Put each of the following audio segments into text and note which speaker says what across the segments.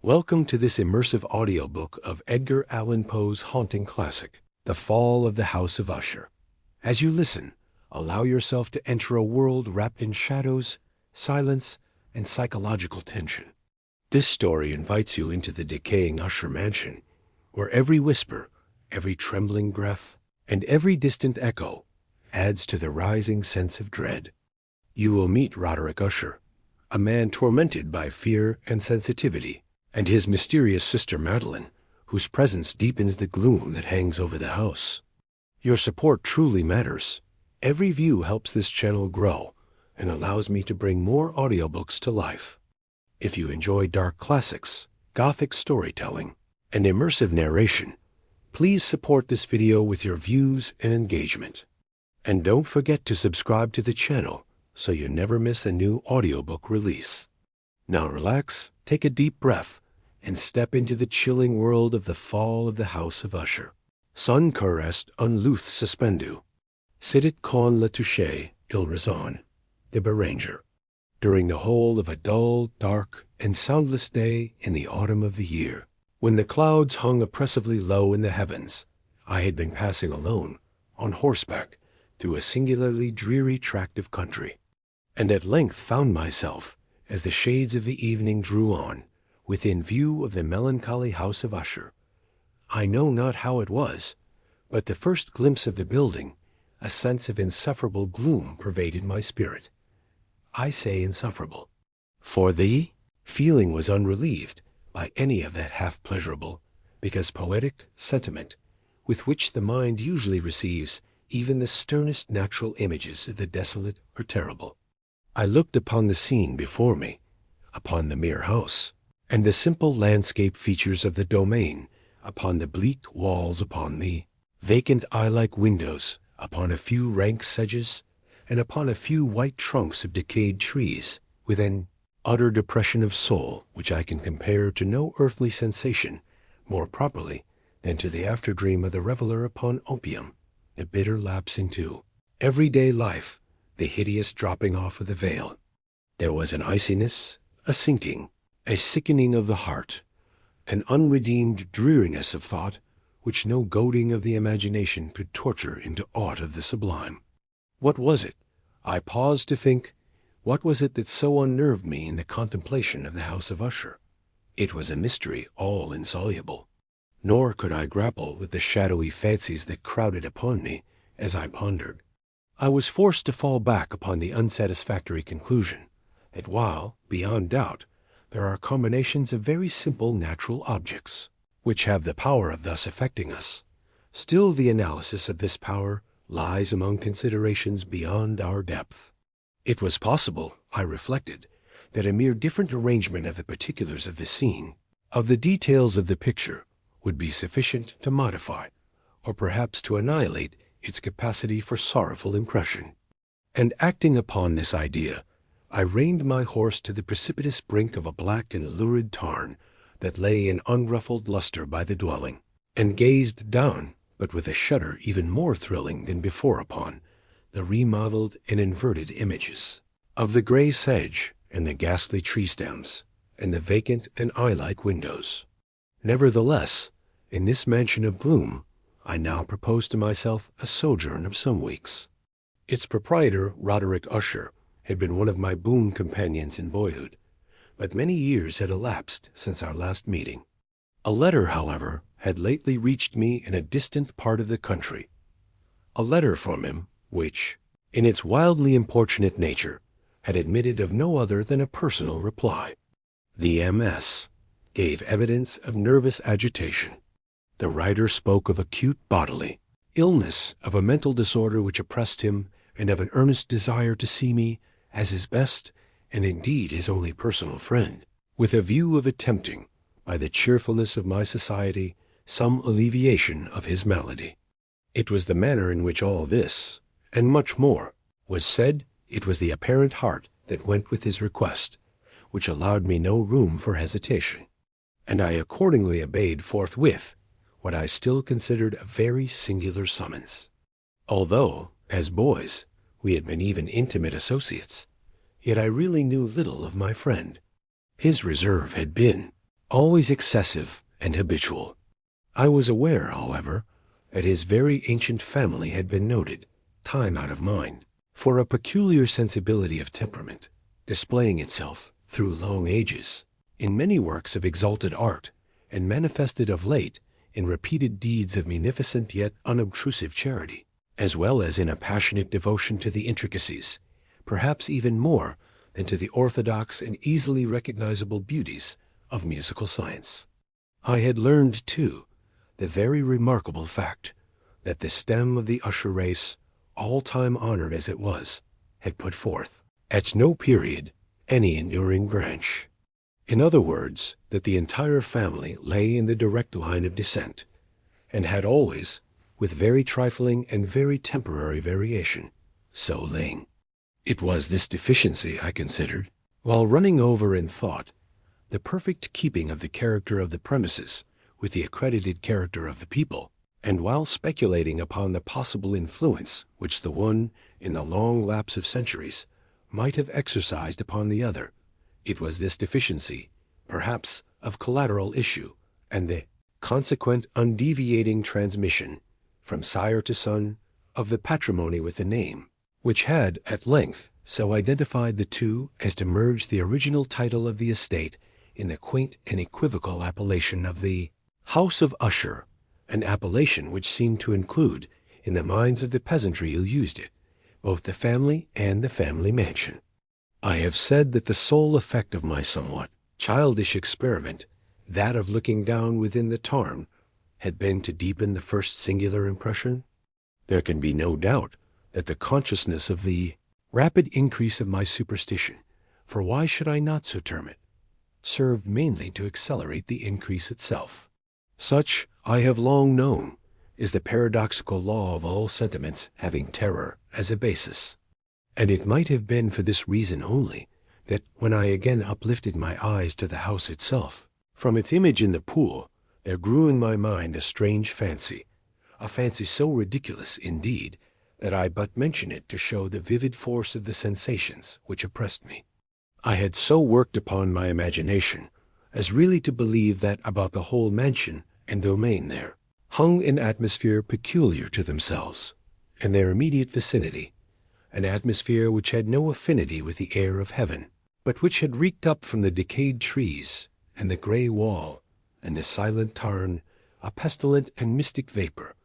Speaker 1: Welcome to this immersive audiobook of Edgar Allan Poe's haunting classic, The Fall of the House of Usher. As you listen, allow yourself to enter a world wrapped in shadows, silence, and psychological tension. This story invites you into the decaying Usher mansion, where every whisper, every trembling breath, and every distant echo adds to the rising sense of dread. You will meet Roderick Usher, a man tormented by fear and sensitivity, and his mysterious sister Madeline, whose presence deepens the gloom that hangs over the house. Your support truly matters. Every view helps this channel grow and allows me to bring more audiobooks to life. If you enjoy dark classics, Gothic storytelling, and immersive narration, please support this video with your views and engagement. And don't forget to subscribe to the channel so you never miss a new audiobook release. Now relax, take a deep breath, and step into the chilling world of the fall of the House of Usher. Son cur est un luth suspendu. Sidit con le touche il raison, the Beranger. During the whole of a dull, dark, and soundless day in the autumn of the year, when the clouds hung oppressively low in the heavens, I had been passing alone, on horseback, through a singularly dreary tract of country, and at length found myself, as the shades of the evening drew on, within view of the melancholy House of Usher. I know not how it was, but the first glimpse of the building, a sense of insufferable gloom pervaded my spirit. I say insufferable, for the feeling was unrelieved by any of that half-pleasurable, because poetic sentiment with which the mind usually receives even the sternest natural images of the desolate or terrible. I looked upon the scene before me, upon the mere house, and the simple landscape features of the domain, upon the bleak walls, upon the vacant eye-like windows, upon a few rank sedges, and upon a few white trunks of decayed trees, with an utter depression of soul which I can compare to no earthly sensation more properly than to the after-dream of the reveler upon opium, the bitter lapse into everyday life, the hideous dropping off of the veil. There was an iciness, a sinking, a sickening of the heart, an unredeemed dreariness of thought which no goading of the imagination could torture into aught of the sublime. What was it? I paused to think, what was it that so unnerved me in the contemplation of the House of Usher? It was a mystery all insoluble, nor could I grapple with the shadowy fancies that crowded upon me as I pondered. I was forced to fall back upon the unsatisfactory conclusion that while, beyond doubt, there are combinations of very simple natural objects which have the power of thus affecting us, still the analysis of this power lies among considerations beyond our depth. It was possible, I reflected, that a mere different arrangement of the particulars of the scene, of the details of the picture, would be sufficient to modify, or perhaps to annihilate, its capacity for sorrowful impression. And acting upon this idea, I reined my horse to the precipitous brink of a black and lurid tarn that lay in unruffled luster by the dwelling, and gazed down, but with a shudder even more thrilling than before, upon the remodeled and inverted images of the gray sedge and the ghastly tree stems, and the vacant and eye-like windows. Nevertheless, in this mansion of gloom, I now proposed to myself a sojourn of some weeks. Its proprietor, Roderick Usher, had been one of my boon companions in boyhood, but many years had elapsed since our last meeting. A letter, however, had lately reached me in a distant part of the country, a letter from him which, in its wildly importunate nature, had admitted of no other than a personal reply. The MS gave evidence of nervous agitation. The writer spoke of acute bodily illness, of a mental disorder which oppressed him, and of an earnest desire to see me as his best, and indeed his only personal friend, with a view of attempting, by the cheerfulness of my society, some alleviation of his malady. It was the manner in which all this, and much more, was said. It was the apparent heart that went with his request, which allowed me no room for hesitation, and I accordingly obeyed forthwith what I still considered a very singular summons. Although, as boys, we had been even intimate associates, yet I really knew little of my friend. His reserve had been, always excessive and habitual. I was aware, however, that his very ancient family had been noted, time out of mind, for a peculiar sensibility of temperament, displaying itself, through long ages, in many works of exalted art, and manifested of late in repeated deeds of munificent yet unobtrusive charity, as well as in a passionate devotion to the intricacies, perhaps even more than to the orthodox and easily recognizable beauties of musical science. I had learned, too, the very remarkable fact that the stem of the Usher race, all-time honored as it was, had put forth, at no period, any enduring branch. In other words, that the entire family lay in the direct line of descent, and had always, with very trifling and very temporary variation, so lain. It was this deficiency, I considered, while running over in thought the perfect keeping of the character of the premises with the accredited character of the people, and while speculating upon the possible influence which the one, in the long lapse of centuries, might have exercised upon the other, it was this deficiency, perhaps of collateral issue, and the consequent undeviating transmission, from sire to son, of the patrimony with the name, which had, at length, so identified the two as to merge the original title of the estate in the quaint and equivocal appellation of the House of Usher, an appellation which seemed to include, in the minds of the peasantry who used it, both the family and the family mansion. I have said that the sole effect of my somewhat childish experiment, that of looking down within the tarn, had been to deepen the first singular impression. There can be no doubt that the consciousness of the rapid increase of my superstition, for why should I not so term it, served mainly to accelerate the increase itself. Such, I have long known, is the paradoxical law of all sentiments having terror as a basis. And it might have been for this reason only that, when I again uplifted my eyes to the house itself, from its image in the pool, there grew in my mind a strange fancy, a fancy so ridiculous, indeed, that I but mention it to show the vivid force of the sensations which oppressed me. I had so worked upon my imagination as really to believe that about the whole mansion and domain there hung an atmosphere peculiar to themselves and their immediate vicinity, an atmosphere which had no affinity with the air of heaven, but which had reeked up from the decayed trees and the gray wall and the silent tarn, a pestilent and mystic vapor,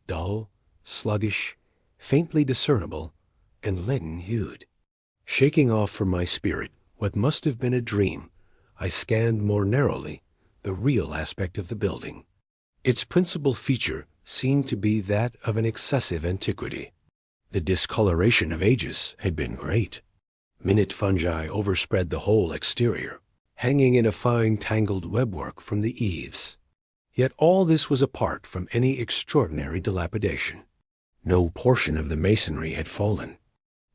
Speaker 1: dull, sluggish, faintly discernible, and leaden-hued. Shaking off from my spirit what must have been a dream, I scanned more narrowly the real aspect of the building. Its principal feature seemed to be that of an excessive antiquity. The discoloration of ages had been great. Minute fungi overspread the whole exterior, hanging in a fine tangled webwork from the eaves. Yet all this was apart from any extraordinary dilapidation. No portion of the masonry had fallen,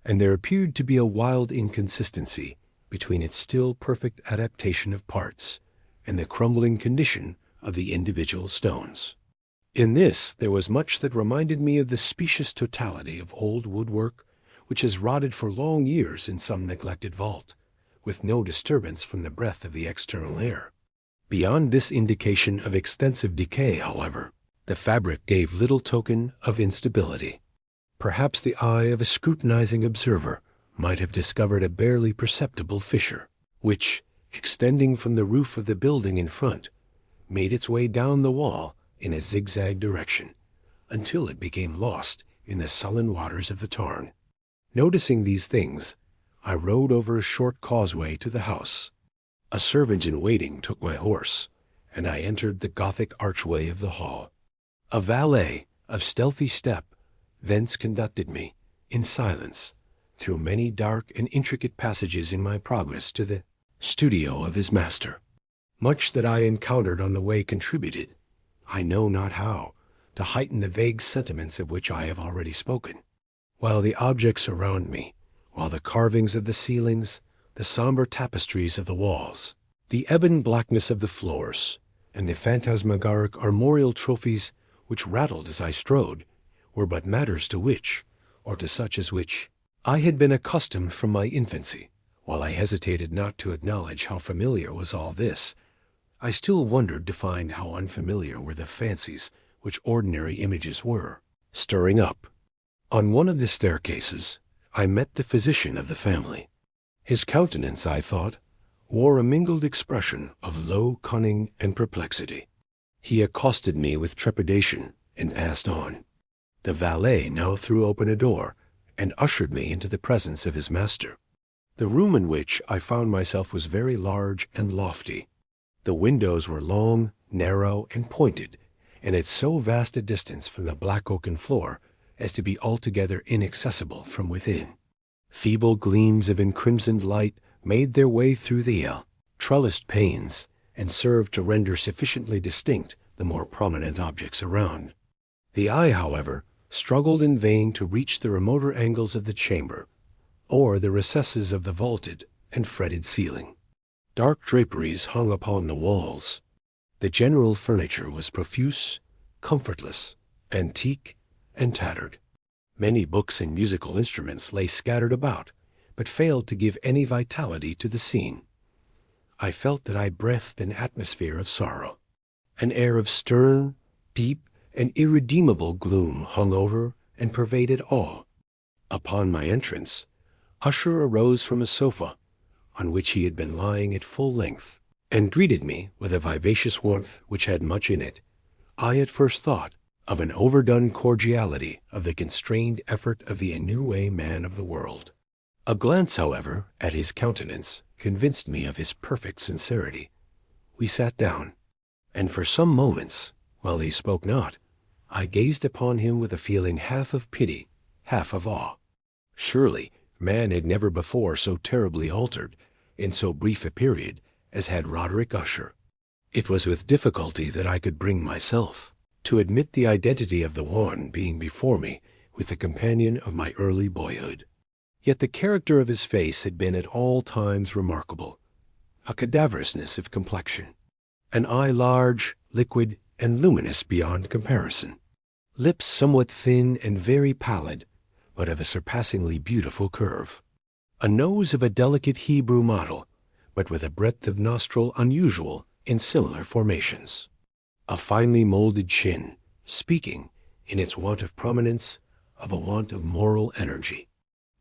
Speaker 1: and there appeared to be a wild inconsistency between its still perfect adaptation of parts and the crumbling condition of the individual stones. In this there was much that reminded me of the specious totality of old woodwork which has rotted for long years in some neglected vault, with no disturbance from the breath of the external air. Beyond this indication of extensive decay, however, the fabric gave little token of instability. Perhaps the eye of a scrutinizing observer might have discovered a barely perceptible fissure, which, extending from the roof of the building in front, made its way down the wall in a zigzag direction, until it became lost in the sullen waters of the tarn. Noticing these things, I rode over a short causeway to the house. A servant in waiting took my horse, and I entered the Gothic archway of the hall. A valet of stealthy step thence conducted me, in silence, through many dark and intricate passages in my progress to the studio of his master. Much that I encountered on the way contributed, I know not how, to heighten the vague sentiments of which I have already spoken, while the objects around me, while the carvings of the ceilings, the somber tapestries of the walls, the ebon blackness of the floors, and the phantasmagoric armorial trophies which rattled as I strode, were but matters to which, or to such as which, I had been accustomed from my infancy. While I hesitated not to acknowledge how familiar was all this, I still wondered to find how unfamiliar were the fancies which ordinary images were stirring up. On one of the staircases, I met the physician of the family. His countenance, I thought, wore a mingled expression of low cunning and perplexity. He accosted me with trepidation and passed on. The valet now threw open a door and ushered me into the presence of his master. The room in which I found myself was very large and lofty. The windows were long, narrow, and pointed, and at so vast a distance from the black oaken floor as to be altogether inaccessible from within. Feeble gleams of encrimsoned light made their way through the trellised panes and served to render sufficiently distinct the more prominent objects around. The eye, however, struggled in vain to reach the remoter angles of the chamber, or the recesses of the vaulted and fretted ceiling. Dark draperies hung upon the walls. The general furniture was profuse, comfortless, antique, and tattered. Many books and musical instruments lay scattered about, but failed to give any vitality to the scene. I felt that I breathed an atmosphere of sorrow. An air of stern, deep, and irredeemable gloom hung over and pervaded all. Upon my entrance, Usher arose from a sofa, on which he had been lying at full length, and greeted me with a vivacious warmth which had much in it. I at first thought of an overdone cordiality of the constrained effort of the ennuyé man of the world. A glance, however, at his countenance convinced me of his perfect sincerity. We sat down, and for some moments, while he spoke not, I gazed upon him with a feeling half of pity, half of awe. Surely man had never before so terribly altered, in so brief a period, as had Roderick Usher. It was with difficulty that I could bring myself to admit the identity of the one being before me with the companion of my early boyhood. Yet the character of his face had been at all times remarkable. A cadaverousness of complexion, an eye large, liquid, and luminous beyond comparison, lips somewhat thin and very pallid, but of a surpassingly beautiful curve, a nose of a delicate Hebrew model, but with a breadth of nostril unusual in similar formations, a finely molded chin, speaking, in its want of prominence, of a want of moral energy,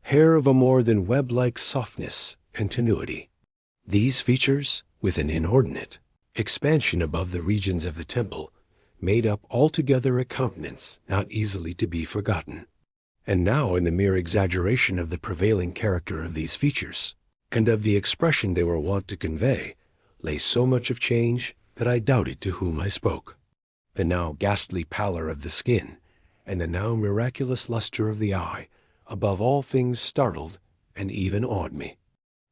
Speaker 1: hair of a more than web-like softness and tenuity. These features, with an inordinate expansion above the regions of the temple, made up altogether a countenance not easily to be forgotten. And now, in the mere exaggeration of the prevailing character of these features, and of the expression they were wont to convey, lay so much of change that I doubted to whom I spoke. The now ghastly pallor of the skin, and the now miraculous luster of the eye, above all things startled and even awed me.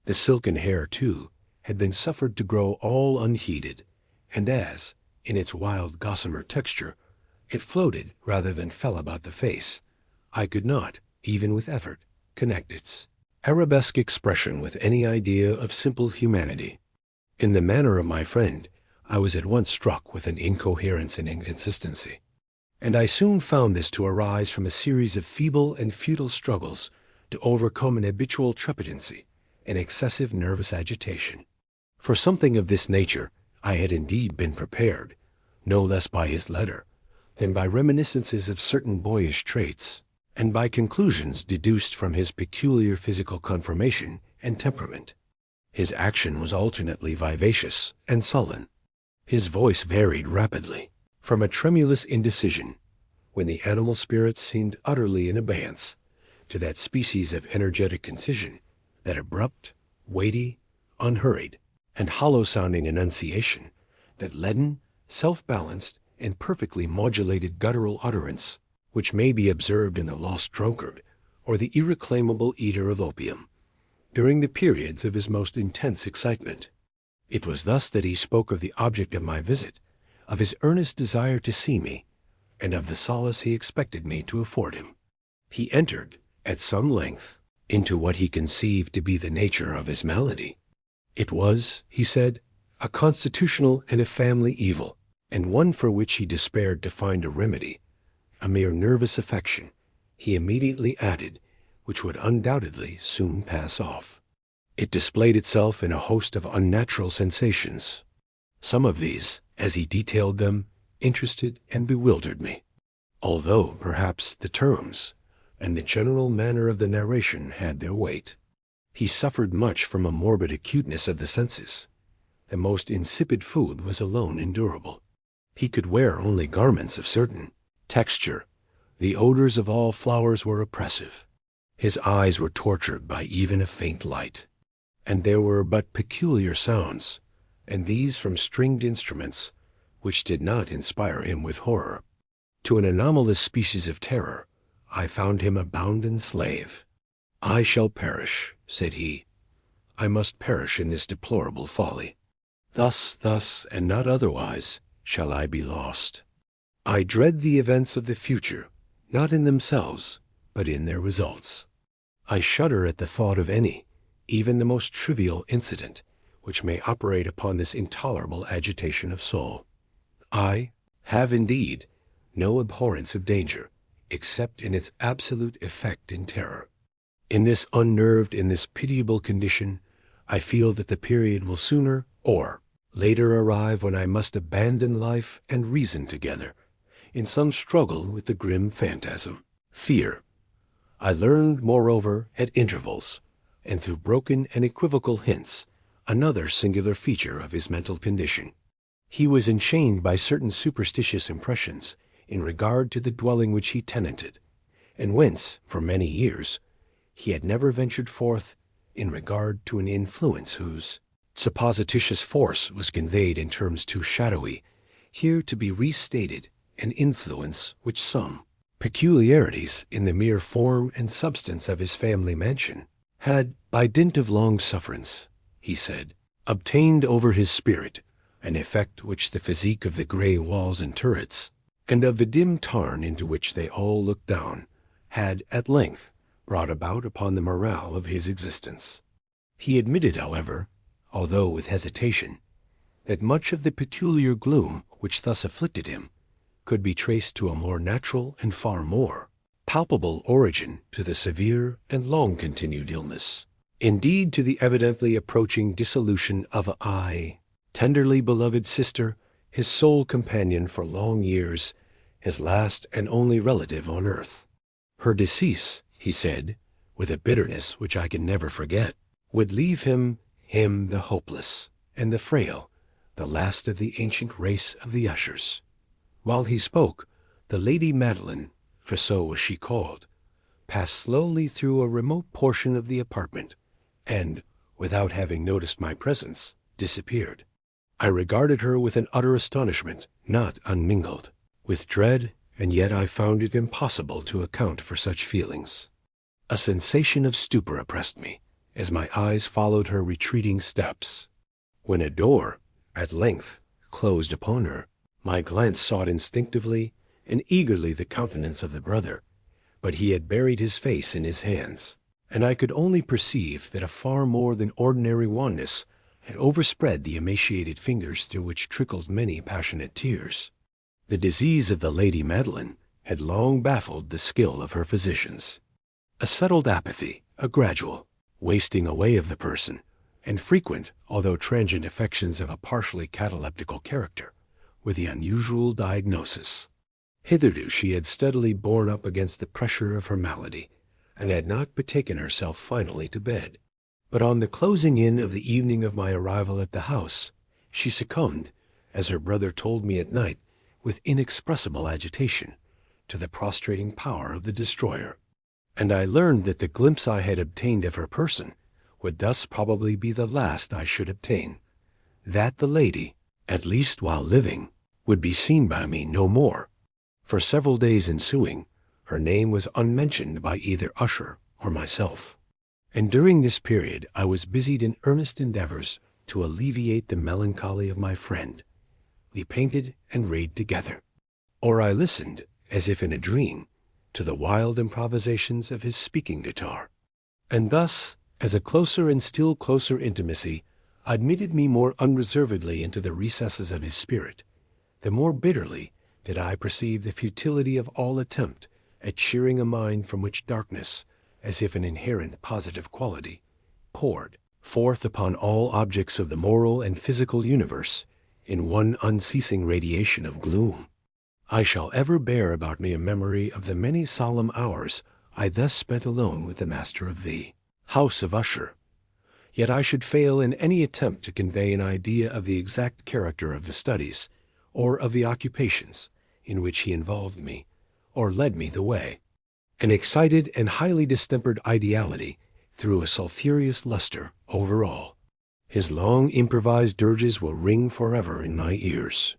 Speaker 1: The silken hair, too, had been suffered to grow all unheeded, and as, in its wild gossamer texture, it floated rather than fell about the face, I could not, even with effort, connect its arabesque expression with any idea of simple humanity. In the manner of my friend, I was at once struck with an incoherence and inconsistency, and I soon found this to arise from a series of feeble and futile struggles to overcome an habitual trepidancy and excessive nervous agitation. For something of this nature I had indeed been prepared, no less by his letter than by reminiscences of certain boyish traits, and by conclusions deduced from his peculiar physical conformation and temperament. His action was alternately vivacious and sullen. His voice varied rapidly, from a tremulous indecision, when the animal spirits seemed utterly in abeyance, to that species of energetic concision, that abrupt, weighty, unhurried, and hollow-sounding enunciation, that leaden, self-balanced, and perfectly modulated guttural utterance, which may be observed in the lost drunkard or the irreclaimable eater of opium, during the periods of his most intense excitement. It was thus that he spoke of the object of my visit, of his earnest desire to see me, and of the solace he expected me to afford him. He entered, at some length, into what he conceived to be the nature of his malady. It was, he said, a constitutional and a family evil, and one for which he despaired to find a remedy, a mere nervous affection, he immediately added, which would undoubtedly soon pass off. It displayed itself in a host of unnatural sensations. Some of these, as he detailed them, interested and bewildered me, although perhaps the terms and the general manner of the narration had their weight. He suffered much from a morbid acuteness of the senses. The most insipid food was alone endurable. He could wear only garments of certain texture. The odors of all flowers were oppressive. His eyes were tortured by even a faint light. And there were but peculiar sounds, and these from stringed instruments, which did not inspire him with horror. To an anomalous species of terror, I found him a bounden slave. "I shall perish," said he. "I must perish in this deplorable folly. Thus, and not otherwise, shall I be lost. I dread the events of the future, not in themselves, but in their results. I shudder at the thought of any, even the most trivial incident, which may operate upon this intolerable agitation of soul. I have indeed no abhorrence of danger, except in its absolute effect in terror. In this pitiable condition, I feel that the period will sooner or later arrive when I must abandon life and reason together, in some struggle with the grim phantasm, fear. I learned, moreover, at intervals, and through broken and equivocal hints, another singular feature of his mental condition. He was enchained by certain superstitious impressions in regard to the dwelling which he tenanted, and whence, for many years, he had never ventured forth in regard to an influence whose supposititious force was conveyed in terms too shadowy here to be restated, an influence which some peculiarities in the mere form and substance of his family mansion had, by dint of long sufferance, he said, obtained over his spirit, an effect which the physique of the gray walls and turrets, and of the dim tarn into which they all looked down, had at length brought about upon the morale of his existence. He admitted, however, although with hesitation, that much of the peculiar gloom which thus afflicted him could be traced to a more natural and far more palpable origin to the severe and long-continued illness. Indeed, to the evidently approaching dissolution of a tenderly beloved sister, his sole companion for long years, his last and only relative on earth. Her decease, he said, with a bitterness which I can never forget, would leave him the hopeless and the frail, the last of the ancient race of the Ushers. While he spoke, the Lady Madeline, for so was she called, passed slowly through a remote portion of the apartment, and, without having noticed my presence, disappeared. I regarded her with an utter astonishment, not unmingled with dread, and yet I found it impossible to account for such feelings. A sensation of stupor oppressed me, as my eyes followed her retreating steps. When a door, at length, closed upon her, my glance sought instinctively and eagerly the countenance of the brother, but he had buried his face in his hands, and I could only perceive that a far more than ordinary wanness had overspread the emaciated fingers through which trickled many passionate tears. The disease of the Lady Madeline had long baffled the skill of her physicians. A settled apathy, a gradual wasting away of the person, and frequent, although transient affections of a partially cataleptical character, were the unusual diagnosis. Hitherto she had steadily borne up against the pressure of her malady, and had not betaken herself finally to bed. But on the closing in of the evening of my arrival at the house, she succumbed, as her brother told me at night, with inexpressible agitation, to the prostrating power of the destroyer. And I learned that the glimpse I had obtained of her person would thus probably be the last I should obtain, that the lady, at least while living, would be seen by me no more. For several days ensuing, her name was unmentioned by either Usher or myself, and during this period I was busied in earnest endeavors to alleviate the melancholy of my friend. We painted and read together, or I listened, as if in a dream, to the wild improvisations of his speaking guitar. And thus, as a closer and still closer intimacy admitted me more unreservedly into the recesses of his spirit, the more bitterly did I perceive the futility of all attempt at cheering a mind from which darkness, as if an inherent positive quality, poured forth upon all objects of the moral and physical universe in one unceasing radiation of gloom. I shall ever bear about me a memory of the many solemn hours I thus spent alone with the master of the House of Usher. Yet I should fail in any attempt to convey an idea of the exact character of the studies, or of the occupations, in which he involved me, or led me the way. An excited and highly distempered ideality threw a sulphureous luster over all. His long improvised dirges will ring forever in my ears.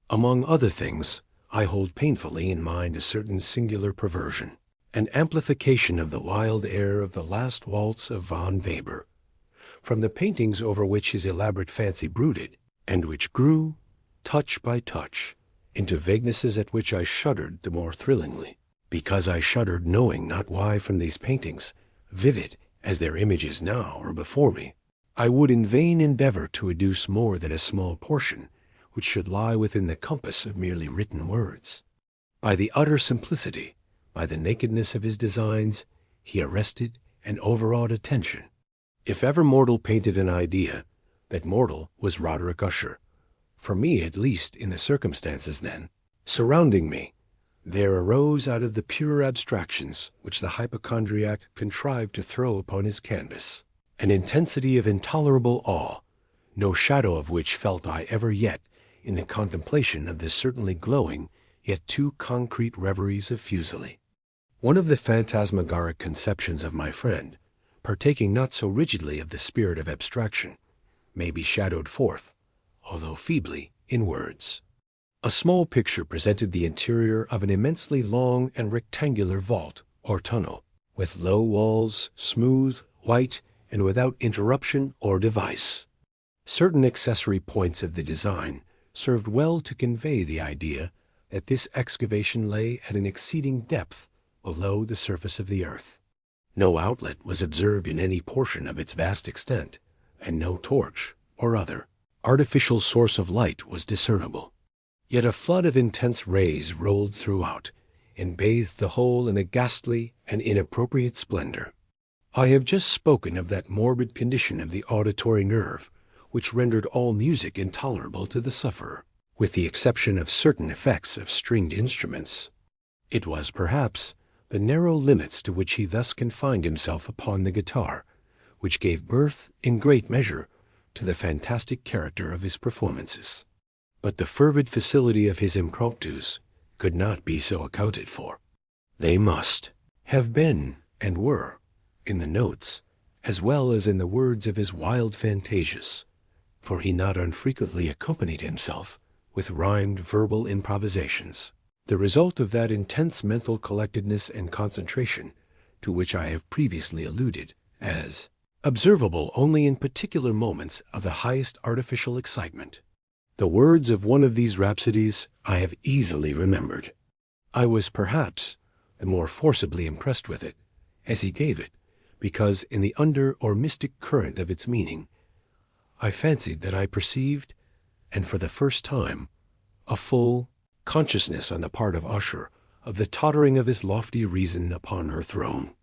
Speaker 1: Among other things, I hold painfully in mind a certain singular perversion, an amplification of the wild air of the last waltz of von Weber, from the paintings over which his elaborate fancy brooded, and which grew, touch by touch, into vaguenesses at which I shuddered the more thrillingly, because I shuddered knowing not why from these paintings, vivid as their images now are before me, I would in vain endeavor to educe more than a small portion which should lie within the compass of merely written words. By the utter simplicity, by the nakedness of his designs, he arrested and overawed attention. If ever mortal painted an idea, that mortal was Roderick Usher. For me, at least, in the circumstances then surrounding me, there arose out of the pure abstractions which the hypochondriac contrived to throw upon his canvas an intensity of intolerable awe, no shadow of which felt I ever yet in the contemplation of this certainly glowing, yet too concrete reveries of Fuseli. One of the phantasmagoric conceptions of my friend, partaking not so rigidly of the spirit of abstraction, may be shadowed forth, although feebly, in words. A small picture presented the interior of an immensely long and rectangular vault or tunnel, with low walls, smooth, white, and without interruption or device. Certain accessory points of the design served well to convey the idea that this excavation lay at an exceeding depth below the surface of the earth. No outlet was observed in any portion of its vast extent, and no torch or other artificial source of light was discernible. Yet a flood of intense rays rolled throughout, and bathed the whole in a ghastly and inappropriate splendor. I have just spoken of that morbid condition of the auditory nerve, which rendered all music intolerable to the sufferer, with the exception of certain effects of stringed instruments. It was, perhaps, the narrow limits to which he thus confined himself upon the guitar, which gave birth, in great measure, to the fantastic character of his performances. But the fervid facility of his impromptus could not be so accounted for. They must have been, and were, in the notes, as well as in the words of his wild fantasias, for he not unfrequently accompanied himself with rhymed verbal improvisations, the result of that intense mental collectedness and concentration to which I have previously alluded, as observable only in particular moments of the highest artificial excitement. The words of one of these rhapsodies I have easily remembered. I was perhaps the more forcibly impressed with it, as he gave it, because in the under or mystic current of its meaning, I fancied that I perceived, and for the first time, a full consciousness on the part of Usher of the tottering of his lofty reason upon her throne.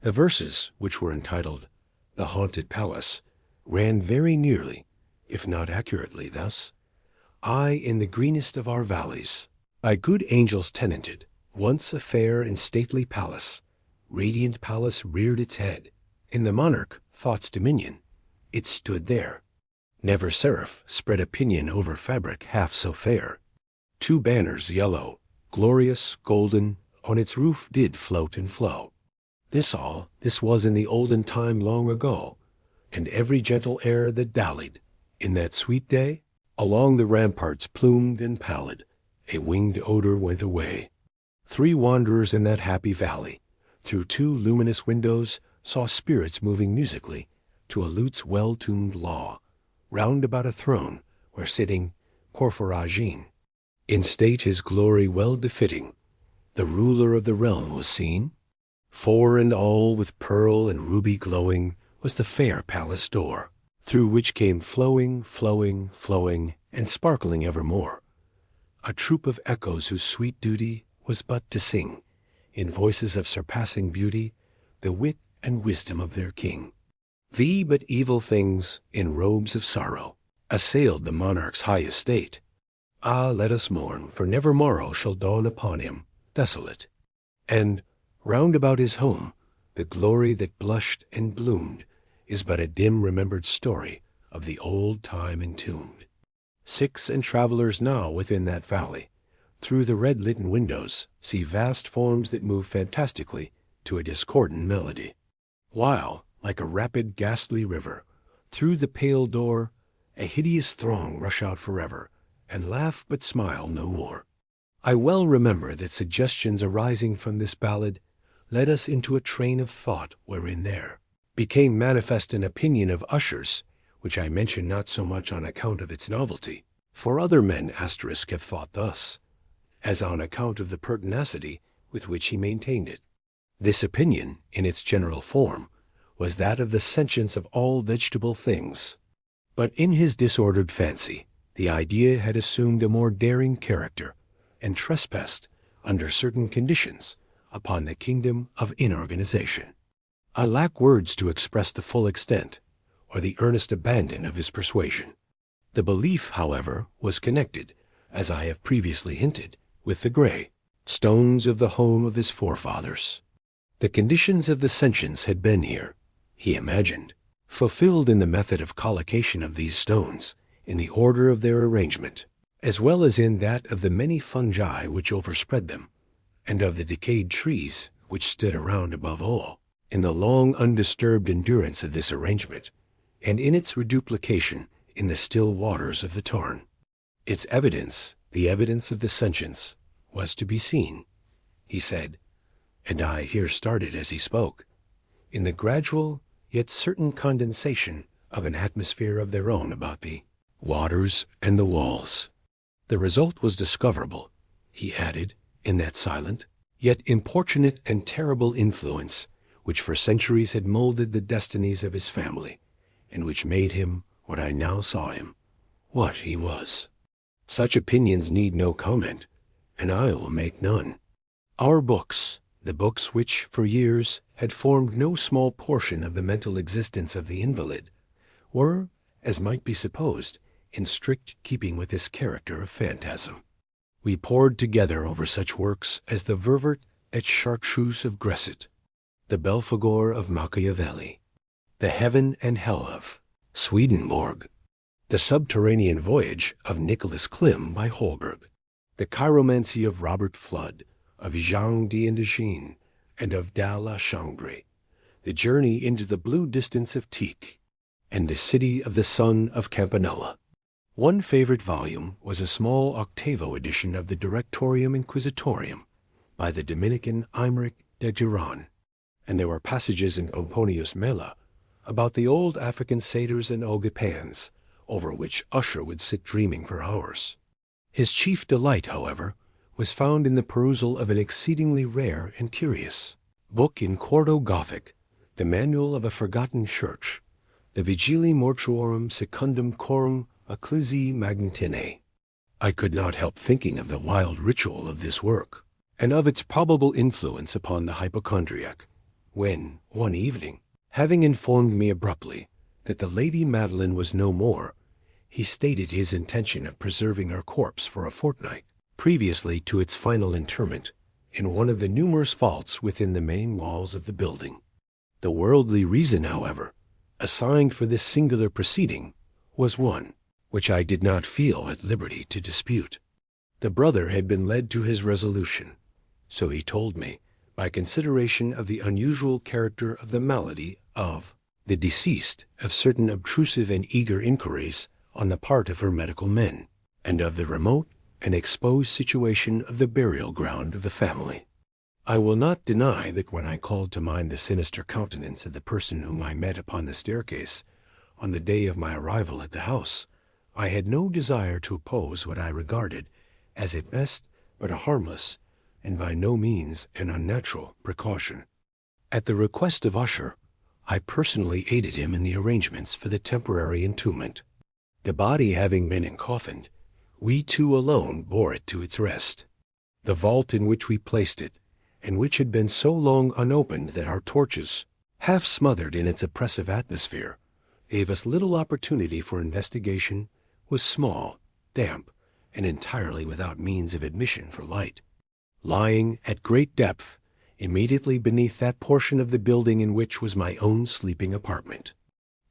Speaker 1: The verses, which were entitled The Haunted Palace, ran very nearly, if not accurately, thus: I in the greenest of our valleys, by good angels tenanted, once a fair and stately palace, radiant palace reared its head. In the monarch Thought's dominion, it stood there. Never seraph spread a pinion over fabric half so fair. Two banners yellow, glorious, golden, on its roof did float and flow. This was in the olden time long ago, and every gentle air that dallied, in that sweet day, along the ramparts plumed and pallid, a winged odor went away. 3 wanderers in that happy valley, through 2 luminous windows, saw spirits moving musically to a lute's well-tuned law, round about a throne where sitting Porphyrogene, in state his glory well befitting, the ruler of the realm was seen. 4 and all with pearl and ruby glowing was the fair palace door, through which came flowing, flowing, flowing, and sparkling evermore, a troop of echoes whose sweet duty was but to sing, in voices of surpassing beauty, the wit and wisdom of their king. But evil things in robes of sorrow, assailed the monarch's high estate. Ah, let us mourn, for never morrow shall dawn upon him, desolate. And, round about his home, the glory that blushed and bloomed is but a dim remembered story of the old time entombed. Sikhs and travelers now within that valley, through the red-litten windows, see vast forms that move fantastically to a discordant melody, while, like a rapid ghastly river, through the pale door, a hideous throng rush out forever, and laugh but smile no more. I well remember that suggestions arising from this ballad led us into a train of thought wherein there became manifest an opinion of Usher's, which I mention not so much on account of its novelty, for other men have thought thus, as on account of the pertinacity with which he maintained it. This opinion, in its general form, was that of the sentience of all vegetable things. But in his disordered fancy, the idea had assumed a more daring character, and trespassed, under certain conditions, upon the kingdom of inorganization. I lack words to express the full extent, or the earnest abandon of his persuasion. The belief, however, was connected, as I have previously hinted, with the gray stones of the home of his forefathers. The conditions of the sentience had been here, he imagined, fulfilled in the method of collocation of these stones, in the order of their arrangement, as well as in that of the many fungi which overspread them, and of the decayed trees which stood around above all, in the long undisturbed endurance of this arrangement, and in its reduplication in the still waters of the Tarn. Its evidence, the evidence of the sentience, was to be seen, he said, and I here started as he spoke, in the gradual yet certain condensation of an atmosphere of their own about the waters and the walls. The result was discoverable, he added, in that silent, yet importunate and terrible influence which for centuries had molded the destinies of his family, and which made him what I now saw him, what he was. Such opinions need no comment, and I will make none. Our books, the books which, for years, had formed no small portion of the mental existence of the invalid, were, as might be supposed, in strict keeping with this character of phantasm. We pored together over such works as the Ververt et Chartreuse of Gresset, the Belphegor of Machiavelli, the Heaven and Hell of Swedenborg, the Subterranean Voyage of Nicholas Klim by Holberg, the Chiromancy of Robert Flood, of Jean d'Indochine, and of de la Chambre, the Journey into the Blue Distance of Tieck, and the City of the Sun of Campanella. One favorite volume was a small octavo edition of the Directorium Inquisitorium by the Dominican Aymeric de Giron, and there were passages in Pomponius Mela about the old African satyrs and ogipans, over which Usher would sit dreaming for hours. His chief delight, however, was found in the perusal of an exceedingly rare and curious book in quarto Gothic, the Manual of a Forgotten Church, the Vigili Mortuorum Secundum Corum Ecclesiae Magnitinae. I could not help thinking of the wild ritual of this work, and of its probable influence upon the hypochondriac, when, one evening, having informed me abruptly that the Lady Madeline was no more, he stated his intention of preserving her corpse for a fortnight, previously to its final interment, in one of the numerous vaults within the main walls of the building. The worldly reason, however, assigned for this singular proceeding was one which I did not feel at liberty to dispute. The brother had been led to his resolution, so he told me, by consideration of the unusual character of the malady of the deceased, of certain obtrusive and eager inquiries on the part of her medical men, and of the remote and exposed situation of the burial ground of the family. I will not deny that when I called to mind the sinister countenance of the person whom I met upon the staircase on the day of my arrival at the house, I had no desire to oppose what I regarded as at best but a harmless, and by no means an unnatural, precaution. At the request of Usher, I personally aided him in the arrangements for the temporary entombment. The body having been encoffined, we two alone bore it to its rest. The vault in which we placed it, and which had been so long unopened that our torches, half smothered in its oppressive atmosphere, gave us little opportunity for investigation was small, damp, and entirely without means of admission for light. Lying at great depth, immediately beneath that portion of the building in which was my own sleeping apartment.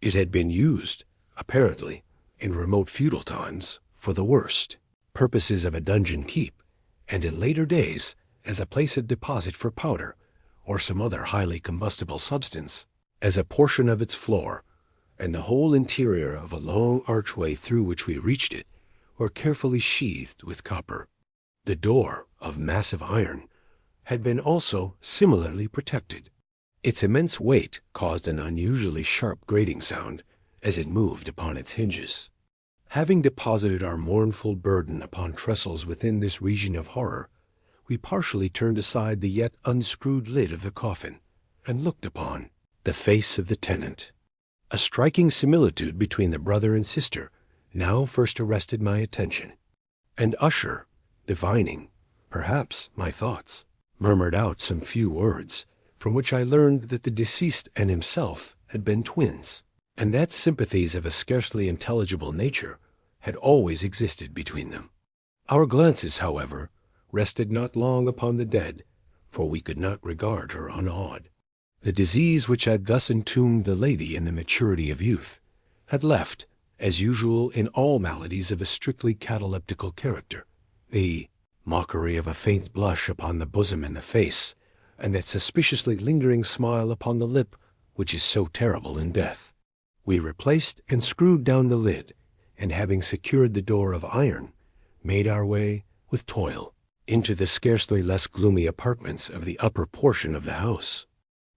Speaker 1: It had been used, apparently, in remote feudal times, for the worst purposes of a dungeon keep, and in later days as a place of deposit for powder, or some other highly combustible substance, as a portion of its floor, and the whole interior of a long archway through which we reached it, were carefully sheathed with copper. The door, of massive iron, had been also similarly protected. Its immense weight caused an unusually sharp grating sound as it moved upon its hinges. Having deposited our mournful burden upon trestles within this region of horror, we partially turned aside the yet unscrewed lid of the coffin, and looked upon the face of the tenant. A striking similitude between the brother and sister now first arrested my attention, and Usher, divining, perhaps, my thoughts, murmured out some few words, from which I learned that the deceased and himself had been twins, and that sympathies of a scarcely intelligible nature had always existed between them. Our glances, however, rested not long upon the dead, for we could not regard her unawed. The disease which had thus entombed the lady in the maturity of youth had left, as usual in all maladies of a strictly cataleptical character, the mockery of a faint blush upon the bosom and the face, and that suspiciously lingering smile upon the lip which is so terrible in death. We replaced and screwed down the lid, and having secured the door of iron, made our way, with toil, into the scarcely less gloomy apartments of the upper portion of the house.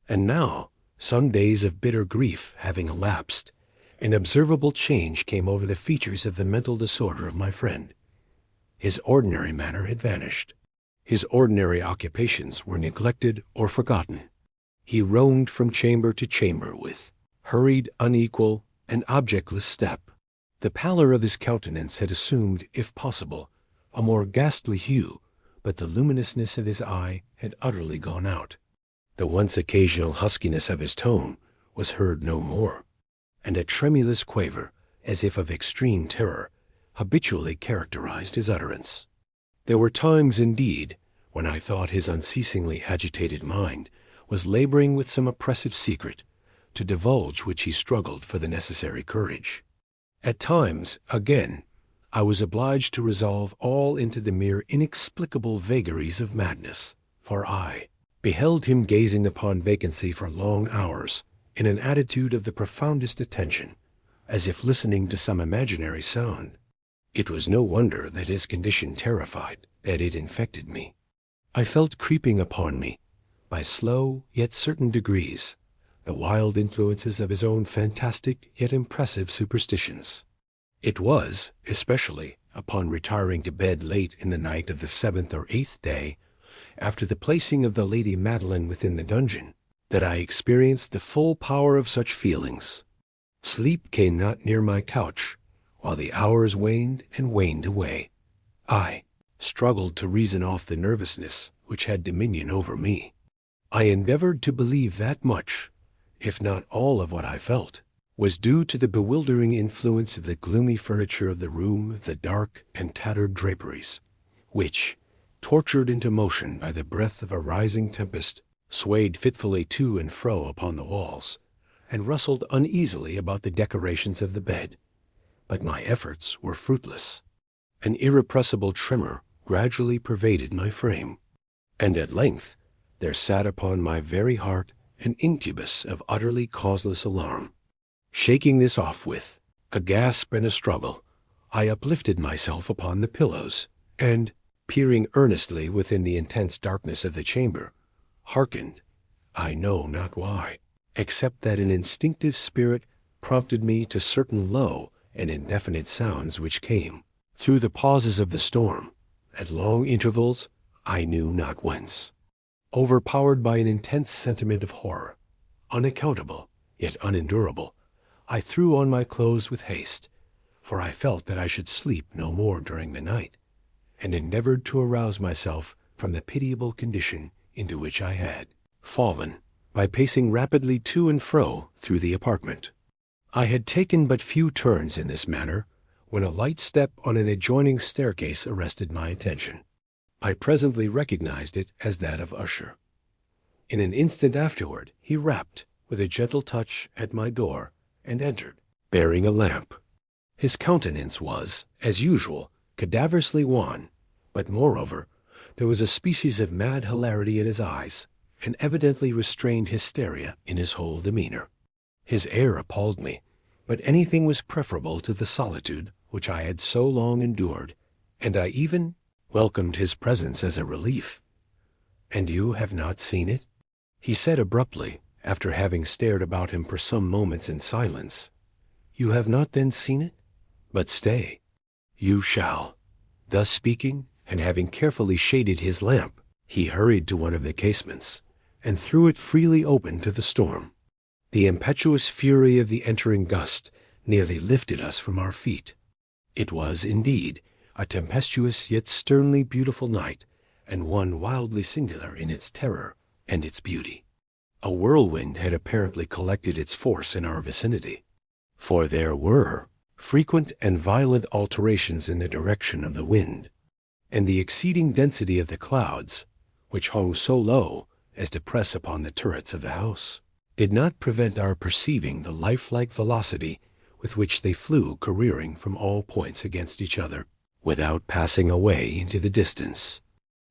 Speaker 1: And now, some days of bitter grief having elapsed, an observable change came over the features of the mental disorder of my friend. His ordinary manner had vanished. His ordinary occupations were neglected or forgotten. He roamed from chamber to chamber with hurried, unequal, and objectless step. The pallor of his countenance had assumed, if possible, a more ghastly hue, but the luminousness of his eye had utterly gone out. The once occasional huskiness of his tone was heard no more, and a tremulous quaver, as if of extreme terror, habitually characterized his utterance. There were times, indeed, when I thought his unceasingly agitated mind was laboring with some oppressive secret, to divulge which he struggled for the necessary courage. At times, again, I was obliged to resolve all into the mere inexplicable vagaries of madness, for I beheld him gazing upon vacancy for long hours, in an attitude of the profoundest attention, as if listening to some imaginary sound. It was no wonder that his condition terrified, that it infected me. I felt creeping upon me, by slow yet certain degrees, the wild influences of his own fantastic yet impressive superstitions. It was, especially, upon retiring to bed late in the night of the 7th or 8th day, after the placing of the Lady Madeline within the dungeon, that I experienced the full power of such feelings. Sleep came not near my couch, while the hours waned and waned away. I struggled to reason off the nervousness which had dominion over me. I endeavored to believe that much, if not all of what I felt, was due to the bewildering influence of the gloomy furniture of the room, the dark and tattered draperies, which, tortured into motion by the breath of a rising tempest, swayed fitfully to and fro upon the walls, and rustled uneasily about the decorations of the bed. But my efforts were fruitless. An irrepressible tremor gradually pervaded my frame, and at length there sat upon my very heart an incubus of utterly causeless alarm. Shaking this off with a gasp and a struggle, I uplifted myself upon the pillows, and, peering earnestly within the intense darkness of the chamber, hearkened, I know not why, except that an instinctive spirit prompted me to certain low and indefinite sounds which came, through the pauses of the storm, at long intervals, I knew not whence. Overpowered by an intense sentiment of horror, unaccountable, yet unendurable, I threw on my clothes with haste, for I felt that I should sleep no more during the night, and endeavored to arouse myself from the pitiable condition into which I had fallen, by pacing rapidly to and fro through the apartment. I had taken but few turns in this manner, when a light step on an adjoining staircase arrested my attention. I presently recognized it as that of Usher. In an instant afterward, he rapped, with a gentle touch, at my door, and entered, bearing a lamp. His countenance was, as usual, cadaverously wan, but moreover, there was a species of mad hilarity in his eyes, and evidently restrained hysteria in his whole demeanor. His air appalled me, but anything was preferable to the solitude which I had so long endured, and I even welcomed his presence as a relief. "And you have not seen it?" he said abruptly, after having stared about him for some moments in silence. "You have not then seen it? But stay, you shall." Thus speaking, and having carefully shaded his lamp, he hurried to one of the casements, and threw it freely open to the storm. The impetuous fury of the entering gust nearly lifted us from our feet. It was, indeed, a tempestuous yet sternly beautiful night, and one wildly singular in its terror and its beauty. A whirlwind had apparently collected its force in our vicinity, for there were frequent and violent alterations in the direction of the wind, and the exceeding density of the clouds, which hung so low as to press upon the turrets of the house, did not prevent our perceiving the lifelike velocity with which they flew careering from all points against each other, without passing away into the distance.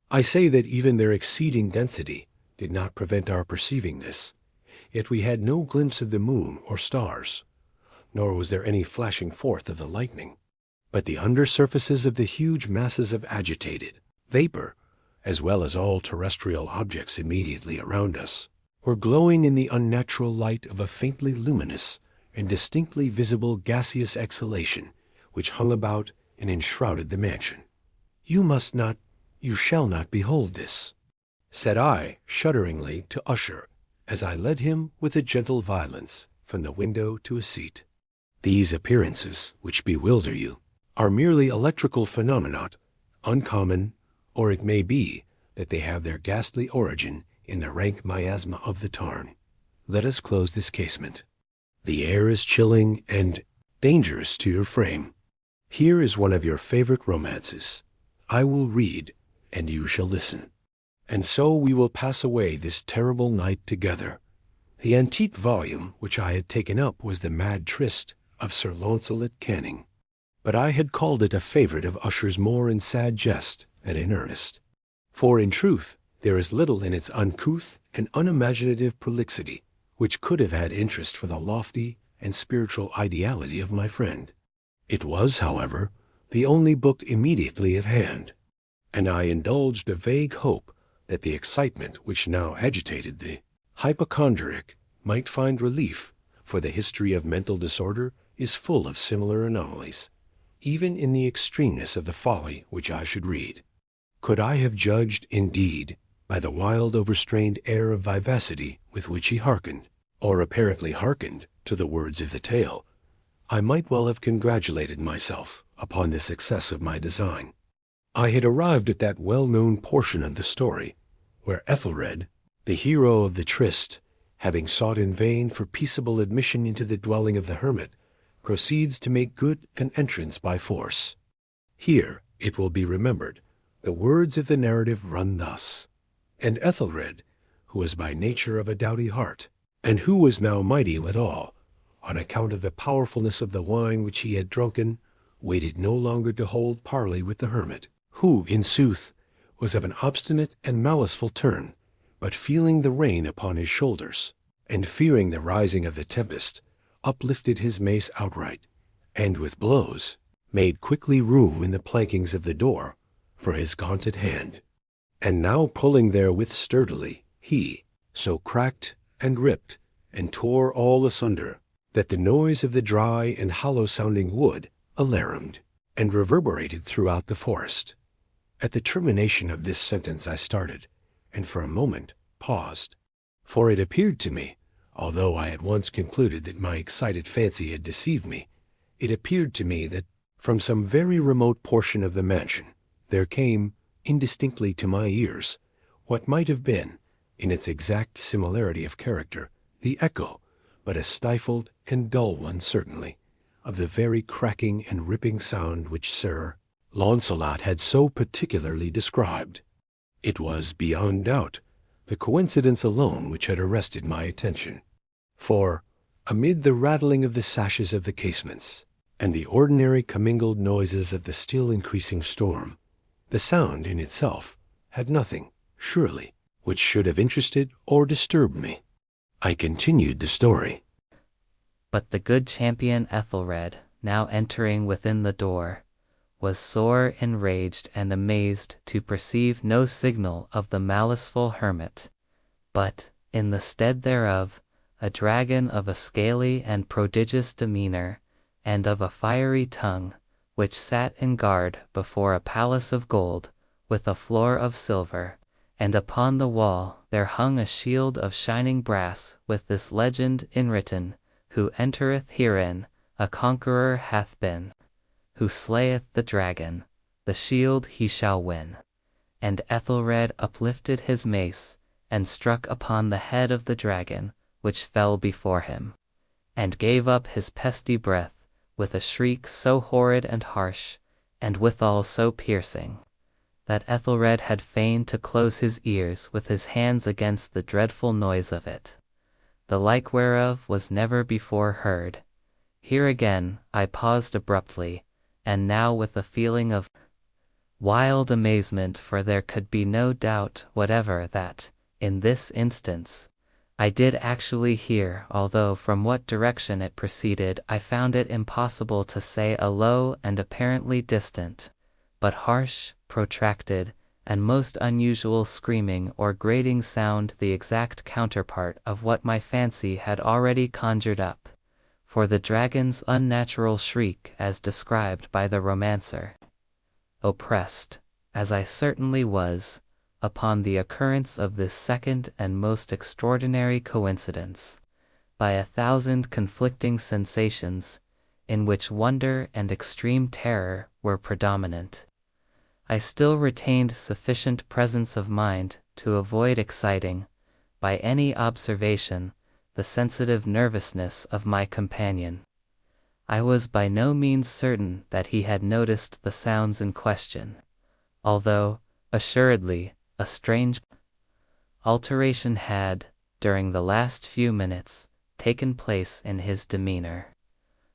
Speaker 1: I say that even their exceeding density did not prevent our perceiving this, yet we had no glimpse of the moon or stars, nor was there any flashing forth of the lightning, but the under surfaces of the huge masses of agitated vapor, as well as all terrestrial objects immediately around us, were glowing in the unnatural light of a faintly luminous and distinctly visible gaseous exhalation which hung about and enshrouded the mansion. "You must not, you shall not behold this," said I shudderingly to Usher, as I led him with a gentle violence from the window to a seat. "These appearances, which bewilder you, are merely electrical phenomena, uncommon, or it may be that they have their ghastly origin in the rank miasma of the tarn. Let us close this casement. The air is chilling and dangerous to your frame. Here is one of your favorite romances. I will read, and you shall listen. And so we will pass away this terrible night together." The antique volume which I had taken up was the Mad Tryst of Sir Launcelot Canning, but I had called it a favorite of Usher's more in sad jest than in earnest. For in truth there is little in its uncouth and unimaginative prolixity which could have had interest for the lofty and spiritual ideality of my friend. It was, however, the only book immediately at hand, and I indulged a vague hope that the excitement which now agitated the hypochondriac might find relief, for the history of mental disorder is full of similar anomalies, even in the extremeness of the folly which I should read. Could I have judged, indeed, by the wild overstrained air of vivacity with which he hearkened, or apparently hearkened, to the words of the tale, I might well have congratulated myself upon the success of my design. I had arrived at that well-known portion of the story, where Ethelred, the hero of the tryst, having sought in vain for peaceable admission into the dwelling of the hermit, proceeds to make good an entrance by force. Here, it will be remembered, the words of the narrative run thus: "And Ethelred, who was by nature of a doughty heart, and who was now mighty withal, on account of the powerfulness of the wine which he had drunken, waited no longer to hold parley with the hermit, who, in sooth, was of an obstinate and maliceful turn, but feeling the rain upon his shoulders, and fearing the rising of the tempest, uplifted his mace outright, and with blows made quickly room in the plankings of the door for his gaunted hand. And now pulling therewith sturdily, he so cracked and ripped and tore all asunder, that the noise of the dry and hollow-sounding wood alarumed and reverberated throughout the forest." At the termination of this sentence I started, and for a moment paused, for it appeared to me, although I at once concluded that my excited fancy had deceived me, it appeared to me that from some very remote portion of the mansion there came, indistinctly to my ears, what might have been, in its exact similarity of character, the echo, but a stifled and dull one certainly, of the very cracking and ripping sound which Sir Launcelot had so particularly described. It was, beyond doubt, the coincidence alone which had arrested my attention. For, amid the rattling of the sashes of the casements, and the ordinary commingled noises of the still increasing storm, the sound in itself had nothing, surely, which should have interested or disturbed me. I continued the story.
Speaker 2: But the good champion Ethelred, now entering within the door, was sore enraged and amazed to perceive no signal of the maliceful hermit, but, in the stead thereof, a dragon of a scaly and prodigious demeanour, and of a fiery tongue, which sat in guard before a palace of gold, with a floor of silver, and upon the wall there hung a shield of shining brass with this legend inwritten, Who entereth herein, a conqueror hath been. Who slayeth the dragon, the shield he shall win. And Ethelred uplifted his mace, and struck upon the head of the dragon, which fell before him, and gave up his pesty breath, with a shriek so horrid and harsh, and withal so piercing, that Ethelred had fain to close his ears with his hands against the dreadful noise of it, the like whereof was never before heard. Here again I paused abruptly, and now with a feeling of wild amazement, for there could be no doubt whatever that, in this instance, I did actually hear, although from what direction it proceeded I found it impossible to say, a low and apparently distant, but harsh, protracted, and most unusual screaming or grating sound, the exact counterpart of what my fancy had already conjured up, for the dragon's unnatural shriek as described by the romancer. Oppressed, as I certainly was, upon the occurrence of this second and most extraordinary coincidence, by 1,000 conflicting sensations, in which wonder and extreme terror were predominant, I still retained sufficient presence of mind to avoid exciting, by any observation, the sensitive nervousness of my companion. I was by no means certain that he had noticed the sounds in question, although, assuredly, a strange alteration had, during the last few minutes, taken place in his demeanour.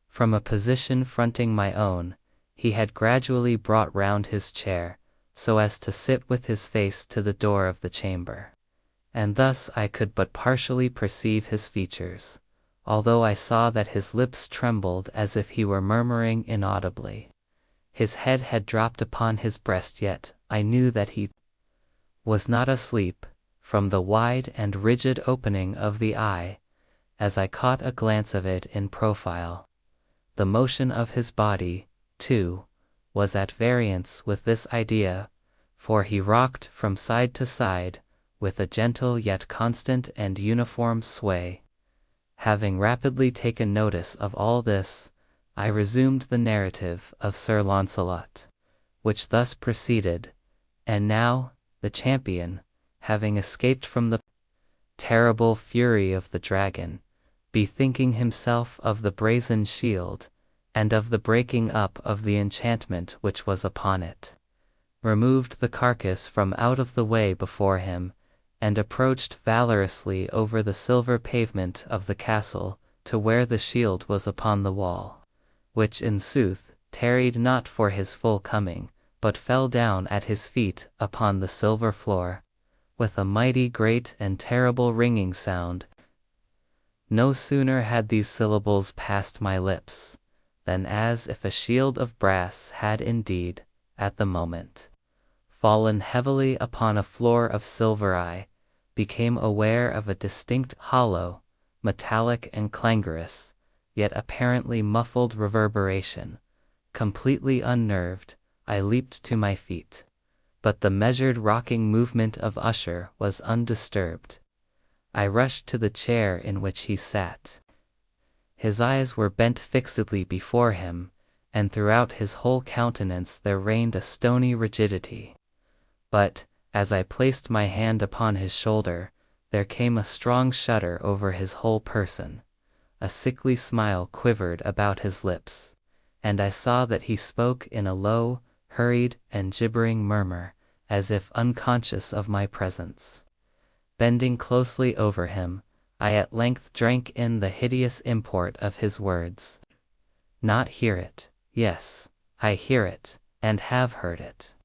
Speaker 2: From a position fronting my own, he had gradually brought round his chair, so as to sit with his face to the door of the chamber, and thus I could but partially perceive his features, although I saw that his lips trembled as if he were murmuring inaudibly. His head had dropped upon his breast, yet I knew that he was not asleep, from the wide and rigid opening of the eye, as I caught a glance of it in profile. The motion of his body, too, was at variance with this idea, for he rocked from side to side, with a gentle yet constant and uniform sway. Having rapidly taken notice of all this, I resumed the narrative of Sir Launcelot, which thus proceeded: and now, the champion, having escaped from the terrible fury of the dragon, bethinking himself of the brazen shield, and of the breaking up of the enchantment which was upon it, removed the carcass from out of the way before him, and approached valorously over the silver pavement of the castle to where the shield was upon the wall, which in sooth tarried not for his full coming, but fell down at his feet upon the silver floor, with a mighty great and terrible ringing sound. No sooner had these syllables passed my lips, than as if a shield of brass had indeed, at the moment, fallen heavily upon a floor of silver, I became aware of a distinct hollow, metallic and clangorous, yet apparently muffled reverberation. Completely unnerved, I leaped to my feet, but the measured rocking movement of Usher was undisturbed. I rushed to the chair in which he sat. His eyes were bent fixedly before him, and throughout his whole countenance there reigned a stony rigidity. But, as I placed my hand upon his shoulder, there came a strong shudder over his whole person, a sickly smile quivered about his lips, and I saw that he spoke in a low, hurried, and gibbering murmur, as if unconscious of my presence. Bending closely over him, I at length drank in the hideous import of his words. Not hear it. Yes, I hear it, and have heard it.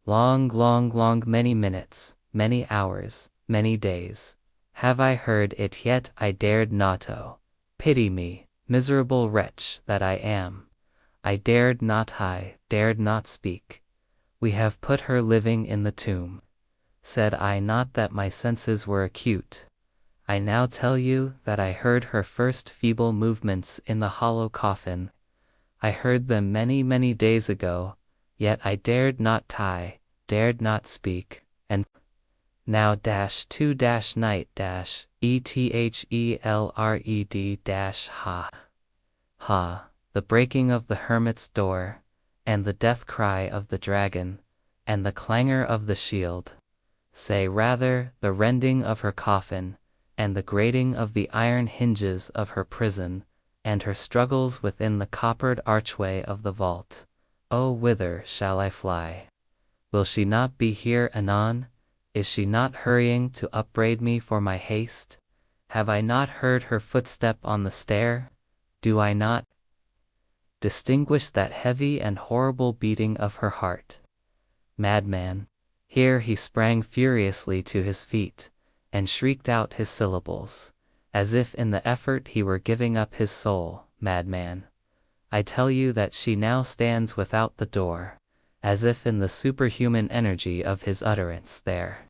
Speaker 2: Long, long, long, many minutes, many hours, many days, have I heard it, yet I dared not. Oh, pity me, miserable wretch that I am. I dared not, I dared not speak. We have put her living in the tomb. Said I not that my senses were acute? I now tell you that I heard her first feeble movements in the hollow coffin. I heard them many, many days ago, yet I dared not tie, dared not speak, and now -2-night ethelred ha. Ha, the breaking of the hermit's door, and the death cry of the dragon, and the clangor of the shield. Say rather the rending of her coffin, and the grating of the iron hinges of her prison, and her struggles within the coppered archway of the vault. Oh, whither shall I fly? Will she not be here anon? Is she not hurrying to upbraid me for my haste? Have I not heard her footstep on the stair? Do I not distinguish that heavy and horrible beating of her heart? Madman! Here he sprang furiously to his feet, and shrieked out his syllables, as if in the effort he were giving up his soul. Madman! I tell you that she now stands without the door, as if in the superhuman energy of his utterance there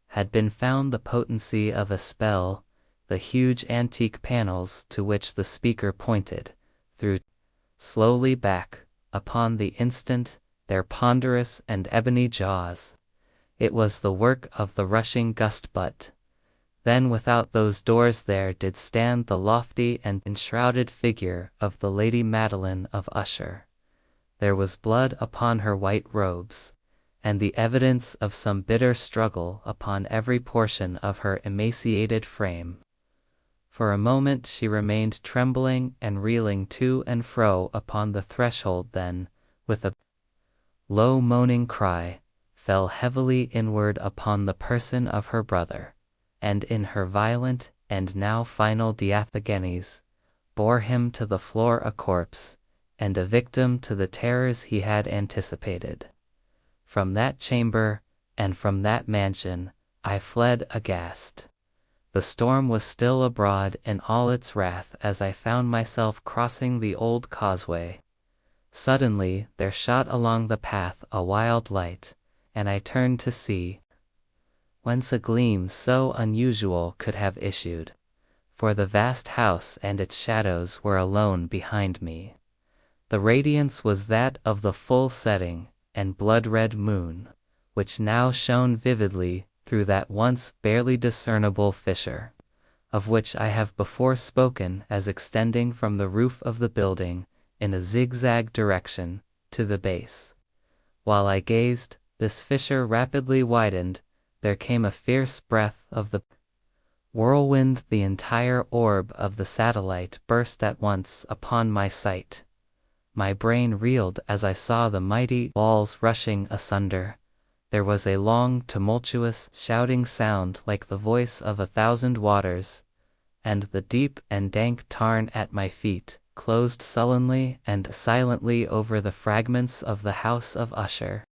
Speaker 2: had been found the potency of a spell. The huge antique panels to which the speaker pointed, threw slowly back, upon the instant, their ponderous and ebony jaws. It was the work of the rushing gust, but then without those doors there did stand the lofty and enshrouded figure of the Lady Madeline of Usher. There was blood upon her white robes, and the evidence of some bitter struggle upon every portion of her emaciated frame. For a moment she remained trembling and reeling to and fro upon the threshold, then, with a low moaning cry, fell heavily inward upon the person of her brother, and in her violent and now final diathegenes, bore him to the floor a corpse, and a victim to the terrors he had anticipated. From that chamber, and from that mansion, I fled aghast. The storm was still abroad in all its wrath as I found myself crossing the old causeway. Suddenly there shot along the path a wild light, and I turned to see whence a gleam so unusual could have issued, for the vast house and its shadows were alone behind me. The radiance was that of the full setting and blood-red moon, which now shone vividly through that once barely discernible fissure, of which I have before spoken as extending from the roof of the building in a zigzag direction to the base. While I gazed, this fissure rapidly widened. There came a fierce breath of the whirlwind. The entire orb of the satellite burst at once upon my sight. My brain reeled as I saw the mighty walls rushing asunder. There was a long, tumultuous, shouting sound like the voice of 1,000 waters, and the deep and dank tarn at my feet closed sullenly and silently over the fragments of the house of Usher.